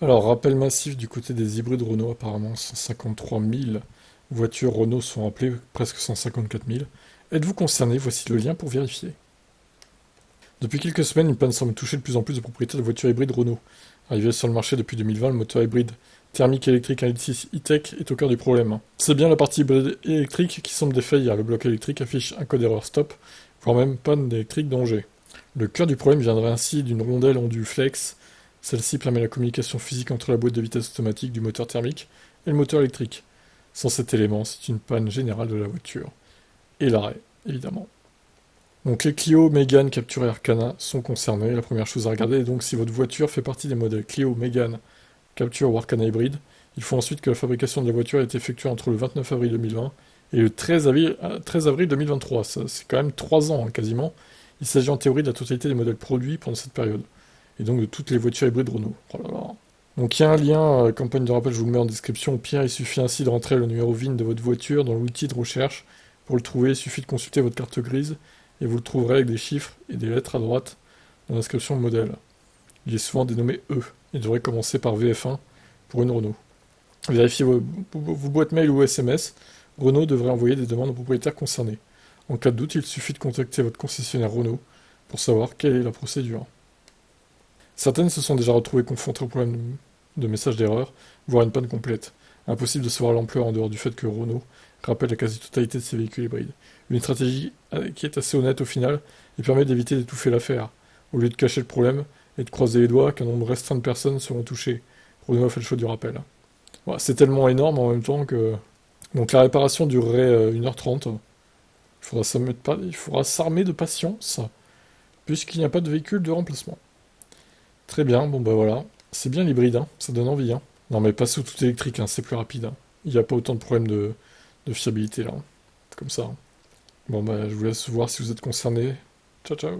Alors, rappel massif du côté des hybrides Renault, apparemment 153 000 voitures Renault sont appelées, presque 154 000. Êtes-vous concerné? Voici le lien pour vérifier. Depuis quelques semaines, une panne semble toucher de plus en plus de propriétaires de voitures hybrides Renault. Arrivé sur le marché depuis 2020, le moteur hybride thermique électrique 1.6 e-tech est au cœur du problème. C'est bien la partie hybride électrique qui semble défaillir. Le bloc électrique affiche un code erreur stop, voire même panne électrique danger. Le cœur du problème viendrait ainsi d'une rondelle ondule flex. Celle-ci permet la communication physique entre la boîte de vitesse automatique du moteur thermique et le moteur électrique. Sans cet élément, c'est une panne générale de la voiture. Et l'arrêt, évidemment. Donc les Clio, Mégane, Captur et Arcana sont concernés. La première chose à regarder est donc si votre voiture fait partie des modèles Clio, Mégane, Captur ou Arcana hybride. Il faut ensuite que la fabrication de la voiture ait été effectuée entre le 29 avril 2020 et le 13 avril 2023. Ça, c'est quand même 3 ans, hein, quasiment. Il s'agit en théorie de la totalité des modèles produits pendant cette période. Et donc de toutes les voitures hybrides Renault. Oh là là. Donc il y a un lien, campagne de rappel, je vous le mets en description. Au pire, il suffit ainsi de rentrer le numéro VIN de votre voiture dans l'outil de recherche. Pour le trouver, il suffit de consulter votre carte grise et vous le trouverez avec des chiffres et des lettres à droite dans l'inscription modèle. Il est souvent dénommé E. Il devrait commencer par VF1 pour une Renault. Vérifiez vos boîtes mail ou SMS. Renault devrait envoyer des demandes aux propriétaires concernés. En cas de doute, il suffit de contacter votre concessionnaire Renault pour savoir quelle est la procédure. Certaines se sont déjà retrouvées confrontées au problème de message d'erreur, voire une panne complète. Impossible de savoir l'ampleur en dehors du fait que Renault rappelle la quasi-totalité de ses véhicules hybrides. Une stratégie qui est assez honnête au final et permet d'éviter d'étouffer l'affaire. Au lieu de cacher le problème et de croiser les doigts qu'un nombre restreint de personnes seront touchées. Renault a fait le choix du rappel. Voilà, c'est tellement énorme en même temps que... Donc la réparation durerait 1h30. Il faudra s'armer de patience, puisqu'il n'y a pas de véhicule de remplacement. Très bien, bon bah voilà. C'est bien l'hybride, hein, ça donne envie. Hein. Non mais pas sous tout électrique, hein, c'est plus rapide. Hein. Il n'y a pas autant de problèmes de fiabilité là. Comme ça. Hein. Bon bah je vous laisse voir si vous êtes concerné. Ciao ciao.